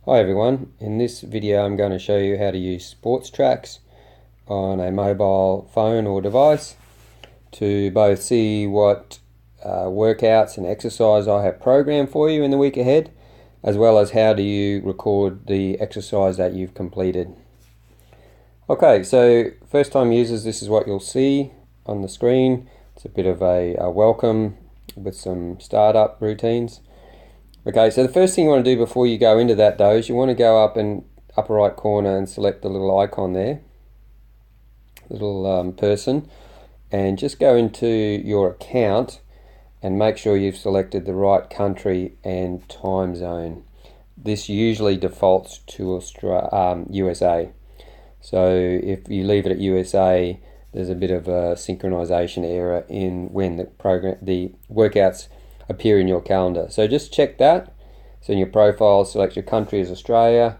Hi everyone, in this video I'm going to show you how to use Sporttracks on a mobile phone or device to both see what workouts and exercise I have programmed for you in the week ahead, as well as how do you record the exercise that you've completed. Okay, so first time users, this is what you'll see on the screen. It's a bit of a welcome with some startup routines. Okay, so the first thing you want to do before you go into that though is you want to go up in upper right corner and select the little icon there, little person, and just go into your account and make sure you've selected the right country and time zone. This usually defaults to USA. So if you leave it at USA, there's a bit of a synchronization error in when the workouts appear in your calendar. So just check that. So in your profile, select your country as Australia,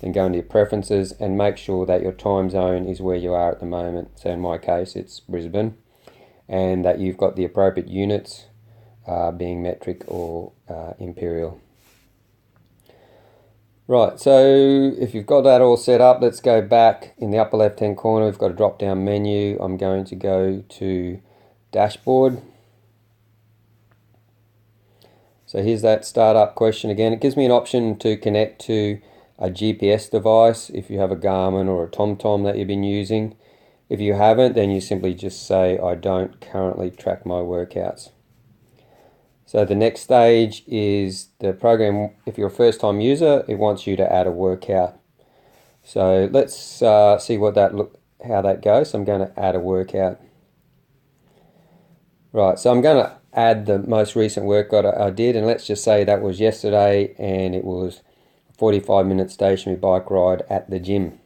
then go into your preferences and make sure that your time zone is where you are at the moment. So in my case, it's Brisbane, and that you've got the appropriate units, being metric or imperial. Right, so if you've got that all set up, let's go back. In the upper left hand corner, we've got a drop down menu. I'm going to go to dashboard. So here's that startup question again. It gives me an option to connect to a GPS device if you have a Garmin or a TomTom that you've been using. If you haven't, then you simply just say, I don't currently track my workouts. So the next stage is the program. If you're a first time user, it wants you to add a workout. So let's see how that goes. So I'm going to add a workout. Right, so I'm going to add the most recent workout I did, and let's just say that was yesterday, and it was a 45-minute stationary bike ride at the gym.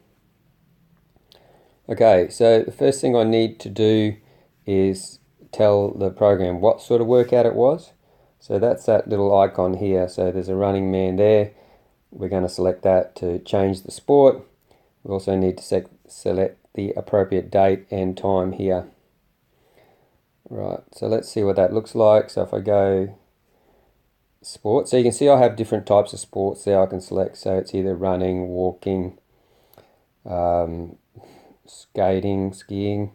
Okay, so the first thing I need to do is tell the program what sort of workout it was. So that's that little icon here. So there's a running man there. We're going to select that to change the sport. We also need to select the appropriate date and time here. Right, so let's see what that looks like. So if I go sport, so you can see I have different types of sports there I can select. So it's either running, walking, skating, skiing,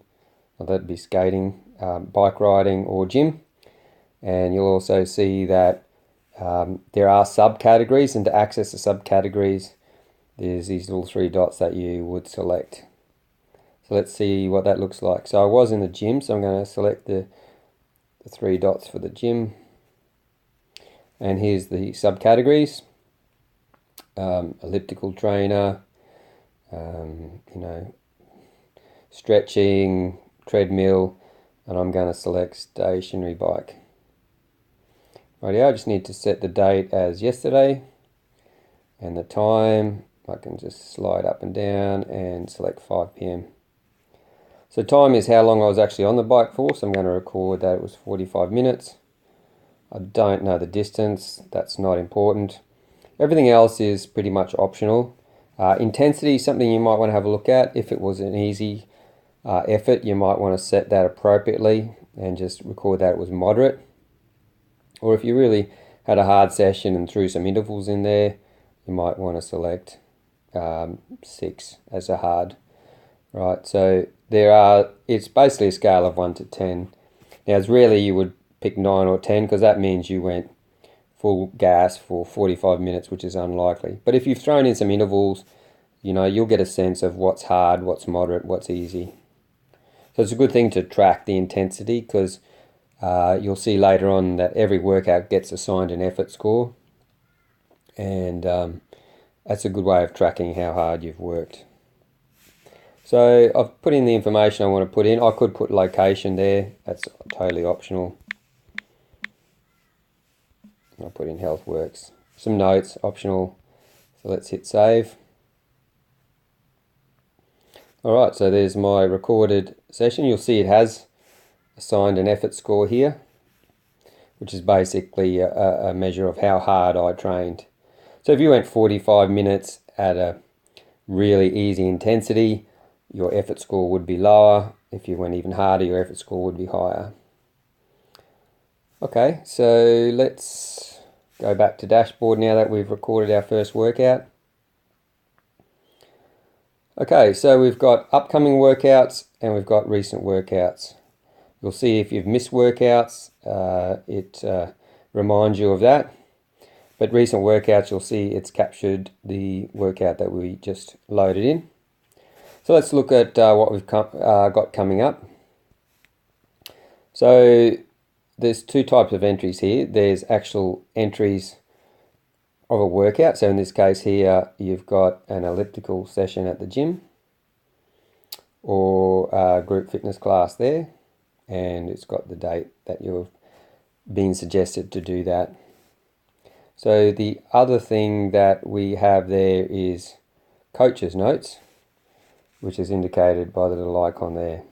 well, that'd be skating, bike riding or gym. And you'll also see that there are subcategories, and to access the subcategories, there's these little three dots that you would select. So let's see what that looks like. So I was in the gym, so I'm going to select the three dots for the gym. And here's the subcategories. Elliptical trainer, stretching, treadmill, and I'm going to select stationary bike. Rightio, I just need to set the date as yesterday, and the time, I can just slide up and down and select 5 p.m. So time is how long I was actually on the bike for, so I'm going to record that it was 45 minutes. I don't know the distance, that's not important. Everything else is pretty much optional. Intensity is something you might want to have a look at. If it was an easy effort, you might want to set that appropriately and just record that it was moderate. Or if you really had a hard session and threw some intervals in there, you might want to select 6 as a hard. Right, so it's basically a scale of 1 to 10. Now, it's rarely you would pick 9 or 10 because that means you went full gas for 45 minutes, which is unlikely. But if you've thrown in some intervals, you'll get a sense of what's hard, what's moderate, what's easy. So it's a good thing to track the intensity because you'll see later on that every workout gets assigned an effort score, and that's a good way of tracking how hard you've worked. So I've put in the information I want to put in. I could put location there, that's totally optional. I'll put in HealthWorks. Some notes, optional. So let's hit save. Alright, so there's my recorded session. You'll see it has assigned an effort score here, which is basically a measure of how hard I trained. So if you went 45 minutes at a really easy intensity, your effort score would be lower. If you went even harder, your effort score would be higher. Okay, so let's go back to dashboard now that we've recorded our first workout. Okay, so we've got upcoming workouts and we've got recent workouts. You'll see if you've missed workouts, it reminds you of that. But recent workouts, you'll see it's captured the workout that we just loaded in. So let's look at what we've got coming up. So there's two types of entries here. There's actual entries of a workout. So in this case here, you've got an elliptical session at the gym or a group fitness class there, and it's got the date that you've been suggested to do that. So the other thing that we have there is coach's notes, which is indicated by the little icon there.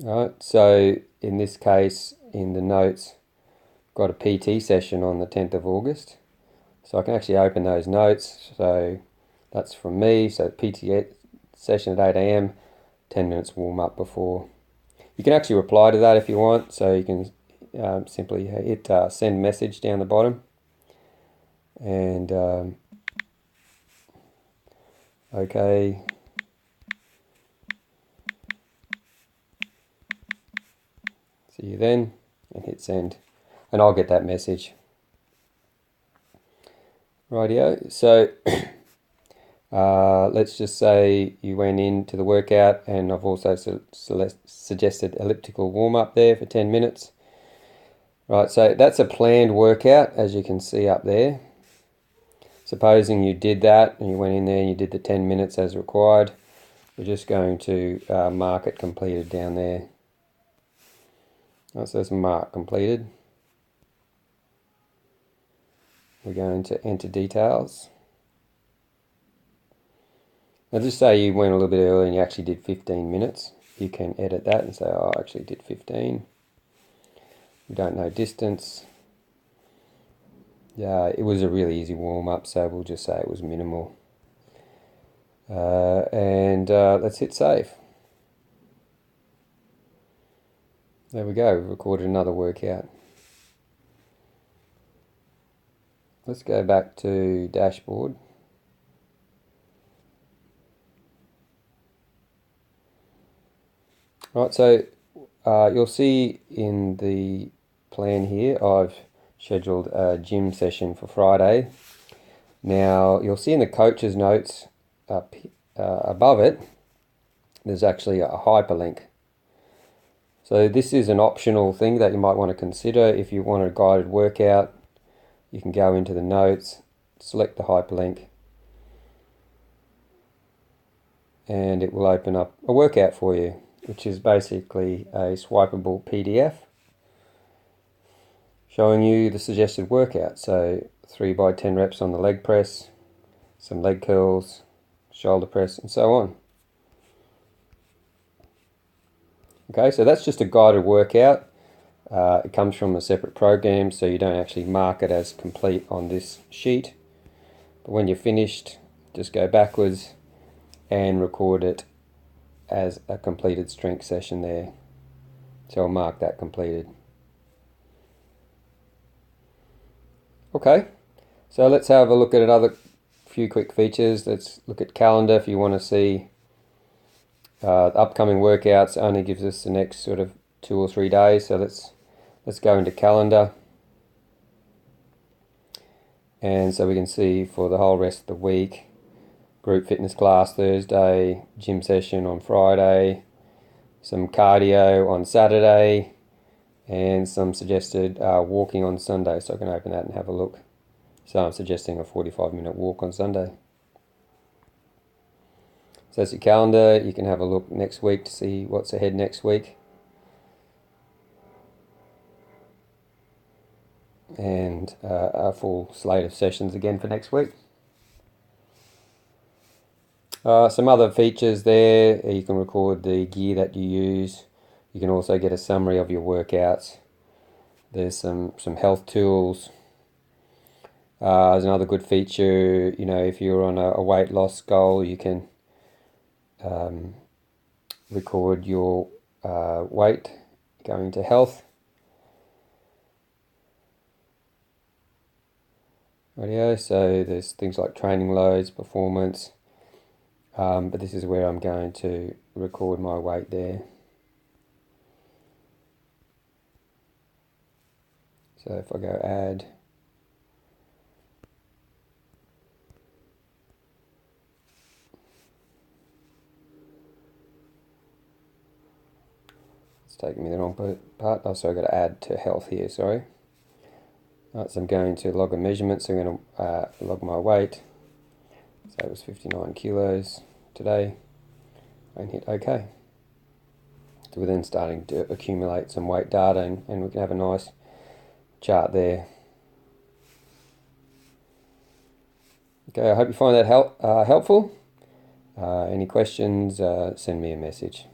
All right, so in this case, in the notes, got a PT session on the 10th of August. So I can actually open those notes. So that's from me. So PT session at 8 a.m, 10 minutes warm up before. You can actually reply to that if you want. So you can simply hit send message down the bottom. And okay. See you then, and hit send. And I'll get that message. Rightio. So let's just say you went into the workout, and I've also suggested elliptical warm-up there for 10 minutes. Right, so that's a planned workout, as you can see up there. Supposing you did that, and you went in there and you did the 10 minutes as required, we're just going to mark it completed down there. Right, so there's mark completed. We're going to enter details. Now just say you went a little bit early and you actually did 15 minutes. You can edit that and say, oh, I actually did 15. We don't know distance. Yeah, it was a really easy warm-up, so we'll just say it was minimal. Let's hit save. There we go, we've recorded another workout. Let's go back to dashboard. Right, so you'll see in the plan here, I've scheduled a gym session for Friday. Now, you'll see in the coach's notes up above it, there's actually a hyperlink. So this is an optional thing that you might want to consider. If you want a guided workout, you can go into the notes, select the hyperlink, and it will open up a workout for you, which is basically a swipeable PDF showing you the suggested workout. So 3 by 10 reps on the leg press, some leg curls, shoulder press, and so on. Okay, so that's just a guided workout. It comes from a separate program, so you don't actually mark it as complete on this sheet. But when you're finished, just go backwards and record it as a completed strength session there. So I'll mark that completed. Okay, so let's have a look at another few quick features. Let's look at calendar if you want to see upcoming workouts. Only gives us the next sort of 2 or 3 days. So let's go into calendar. And so we can see for the whole rest of the week, group fitness class Thursday, gym session on Friday, some cardio on Saturday, and some suggested walking on Sunday. So I can open that and have a look. So I'm suggesting a 45-minute walk on Sunday. So that's your calendar. You can have a look next week to see what's ahead next week. And a full slate of sessions again for next week. Some other features there, you can record the gear that you use. You can also get a summary of your workouts. There's some health tools. There's another good feature, you know, if you're on a weight loss goal, you can record your weight going to health. Rightio, so there's things like training loads, performance, but this is where I'm going to record my weight there. So if I go add, it's taking me the wrong part. Oh, sorry, I've got to add to health here, sorry. Right, so I'm going to log a measurement, so I'm going to log my weight. So it was 59 kilos today, and hit OK. So we're then starting to accumulate some weight data, and we can have a nice chart there. Okay, I hope you find that helpful. Any questions, send me a message.